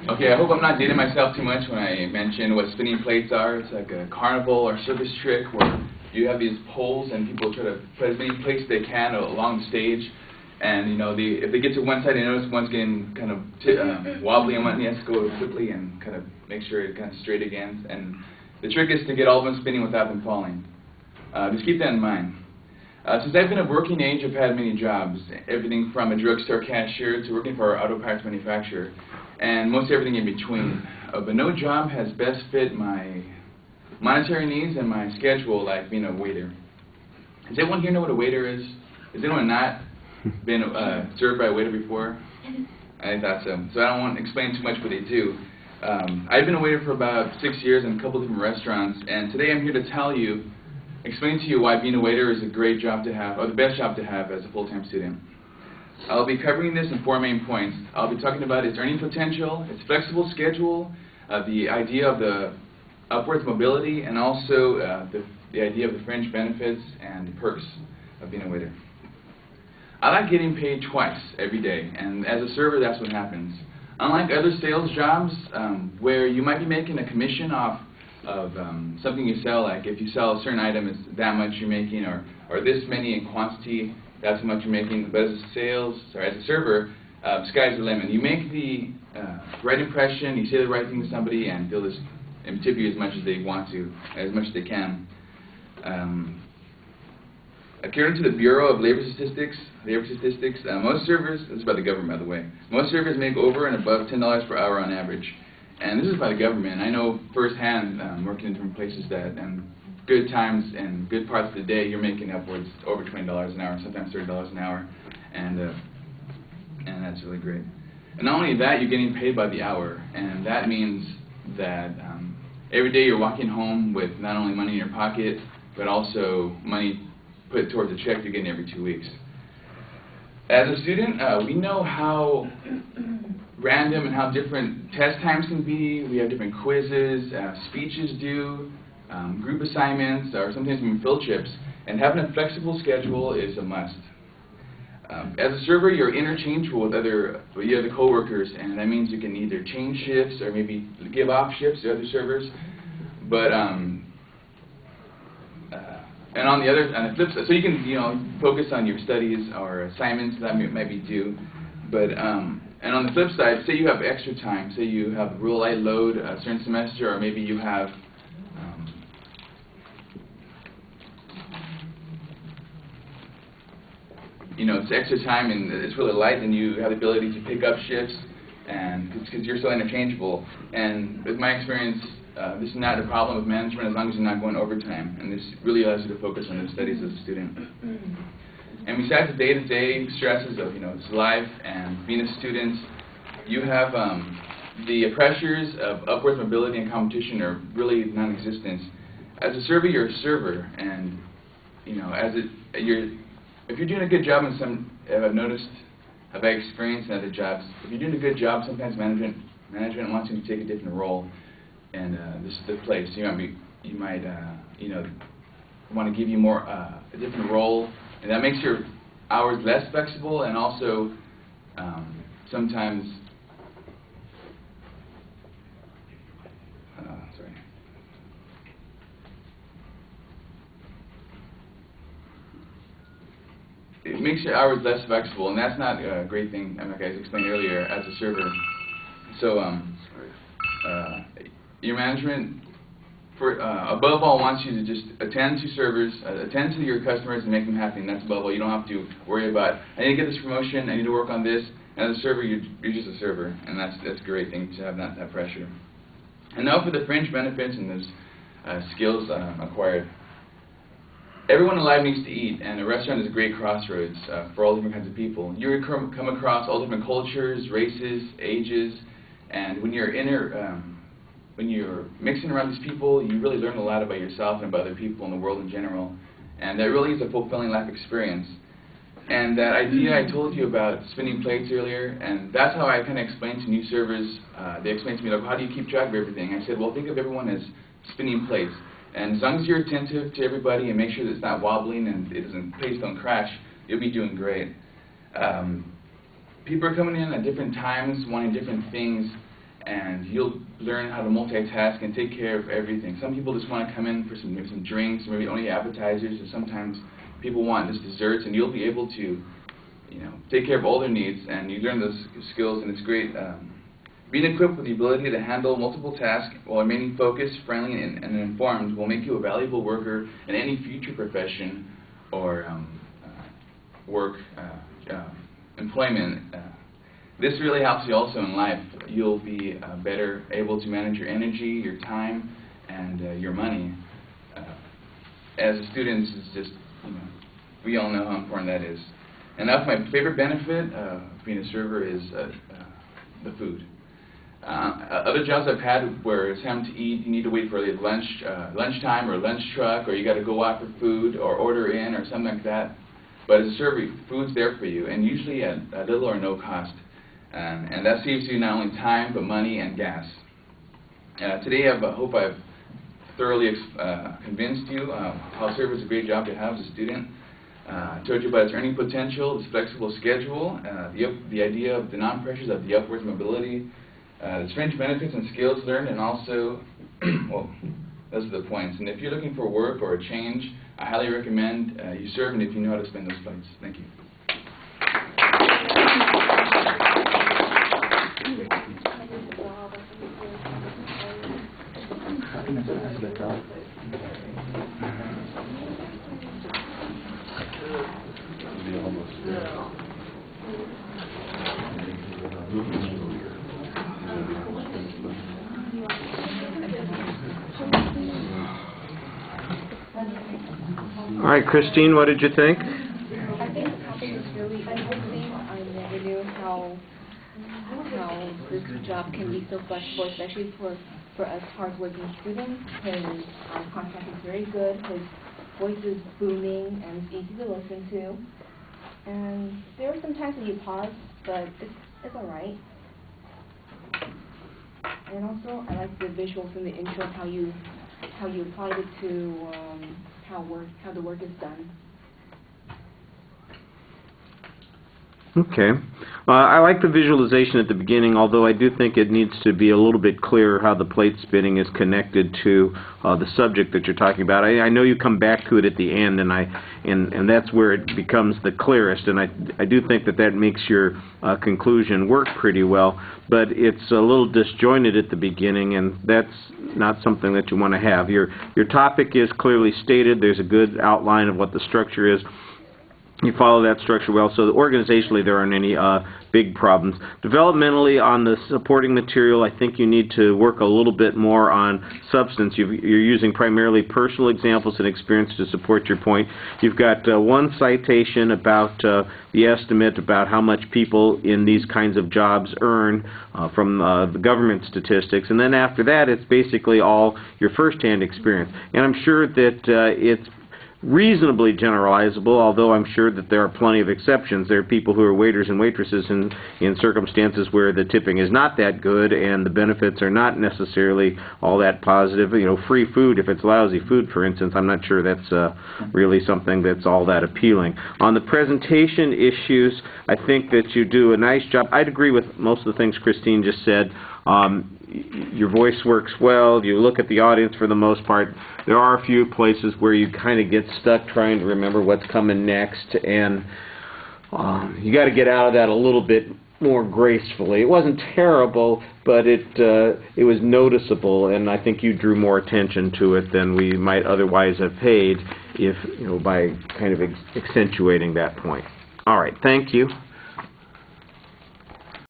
Okay, I hope I'm not dating myself too much when I mention what spinning plates are. It's like a carnival or circus trick where you have these poles and people try to put as many plates as they can along the stage. And you know, if they get to one side, they notice one's getting kind of wobbly, and one has to go quickly and kind of make sure it's kind of straight again. And the trick is to get all of them spinning without them falling. Just keep that in mind. Since I've been of working age, I've had many jobs, everything from a drugstore cashier to working for an auto parts manufacturer, and most everything in between. But no job has best fit my monetary needs and my schedule like being a waiter. Does everyone here know what a waiter is? Has anyone not been served by a waiter before? I thought so. So I don't want to explain too much what they do. I've been a waiter for about 6 years in a couple different restaurants, and today I'm here to explain to you why being a waiter is a great job to have, or the best job to have as a full-time student. I'll be covering this in 4 main points. I'll be talking about its earning potential, its flexible schedule, the idea of the upwards mobility, and also the idea of the fringe benefits and perks of being a waiter. I like getting paid twice every day, and as a server, that's what happens. Unlike other sales jobs, where you might be making a commission off of something you sell, like if you sell a certain item, it's that much you're making, or this many in quantity, that's how much you're making. But as a server, sky's the limit. You make the right impression, you say the right thing to somebody, and they'll just tip you as much as they want to, as much as they can. According to the Bureau of Labor Statistics, most servers, this is by the government by the way, most servers make over and above $10 per hour on average. And this is by the government. I know firsthand, working in different places, that good times and good parts of the day, you're making upwards over $20 an hour, sometimes $30 an hour, and that's really great. And not only that, you're getting paid by the hour, and that means that every day you're walking home with not only money in your pocket, but also money put towards a check you're getting every 2 weeks. As a student, we know how random and how different test times can be. We have different quizzes, speeches due, group assignments, or sometimes even field trips. And having a flexible schedule is a must. As a server, you're interchangeable with other coworkers, and that means you can either change shifts or maybe give off shifts to other servers. But and on the flip side, so you can focus on your studies or assignments that might be due. But and on the flip side, say you have extra time, say you have a real light load a certain semester, or maybe you have it's extra time and it's really light, and you have the ability to pick up shifts, and because you're so interchangeable. And with my experience, this is not a problem with management as long as you're not going overtime, and this really allows you to focus on your studies as a student. And besides the day-to-day stresses of life and being a student, you have the pressures of upward mobility and competition are really non-existent. As a server, you're a server, and if you're doing a good job in some, have I experienced in other jobs, if you're doing a good job, sometimes management wants you to take a different role, and this is the place. You might want to give you more a different role, and that makes your hours less flexible, and also sometimes it makes your hours less flexible, and that's not a great thing, like I explained earlier, as a server. So your management, above all, wants you to just attend to servers, attend to your customers, and make them happy, and that's above all. You don't have to worry about, I need to get this promotion, I need to work on this. And as a server, you're just a server, and that's a great thing to have that pressure. And now for the fringe benefits and those skills acquired. Everyone alive needs to eat, and a restaurant is a great crossroads for all different kinds of people. You come across all different cultures, races, ages, and when you're mixing around these people, you really learn a lot about yourself and about other people in the world in general, and that really is a fulfilling life experience. And that idea I told you about spinning plates earlier, and that's how I kind of explained to new servers. They explained to me, like, how do you keep track of everything? I said, well, think of everyone as spinning plates. And as long as you're attentive to everybody and make sure that it's not wobbling and plates don't crash, you'll be doing great. People are coming in at different times, wanting different things, and you'll learn how to multitask and take care of everything. Some people just want to come in for maybe some drinks, maybe only appetizers, and sometimes people want just desserts, and you'll be able to, take care of all their needs, and you learn those skills, and it's great. Being equipped with the ability to handle multiple tasks while remaining focused, friendly, and informed will make you a valuable worker in any future profession or employment. This really helps you also in life. You'll be better able to manage your energy, your time, and your money. As a student, it's just, we all know how important that is. And that's my favorite benefit of being a server is the food. Other jobs I've had where it's time to eat, you need to wait for lunchtime or lunch truck, or you got to go out for food or order in or something like that. But as a server, food's there for you, and usually at little or no cost. And that saves you not only time, but money and gas. Today, I hope I've thoroughly convinced you how server is a great job to have as a student. I told you about its earning potential, its flexible schedule, the idea of the non-pressures of the upwards mobility, the strange benefits and skills learned, and also, well, those are the points. And if you're looking for work or a change, I highly recommend you serve, and if you know how to spend those points. Thank you. All right, Christine, what did you think? I think it's really interesting. I never knew how this job can be so flexible, especially for us hardworking students, because our contract is very good, his voice is booming and it's easy to listen to. And there are some times that you pause, but it's all right. And also, I like the visuals in the intro, how you applied it to how the work is done. Okay. I like the visualization at the beginning, although I do think it needs to be a little bit clearer how the plate spinning is connected to the subject that you're talking about. I know you come back to it at the end, and that's where it becomes the clearest, and I do think that makes your conclusion work pretty well, but it's a little disjointed at the beginning, and that's not something that you want to have. Your topic is clearly stated. There's a good outline of what the structure is. You follow that structure well, so organizationally there aren't any big problems. Developmentally, on the supporting material, I think you need to work a little bit more on substance. You're using primarily personal examples and experience to support your point. You've got one citation about the estimate about how much people in these kinds of jobs earn from the government statistics, and then after that it's basically all your first-hand experience. And I'm sure that it's reasonably generalizable, although I'm sure that there are plenty of exceptions. There are people who are waiters and waitresses in circumstances where the tipping is not that good and the benefits are not necessarily all that positive. Free food, if it's lousy food, for instance, I'm not sure that's really something that's all that appealing. On the presentation issues, I think that you do a nice job. I'd agree with most of the things Christine just said. Your voice works well. You look at the audience for the most part. There are a few places where you kind of get stuck trying to remember what's coming next, and you got to get out of that a little bit more gracefully. It wasn't terrible, but it was noticeable, and I think you drew more attention to it than we might otherwise have paid if by kind of accentuating that point. All right, thank you.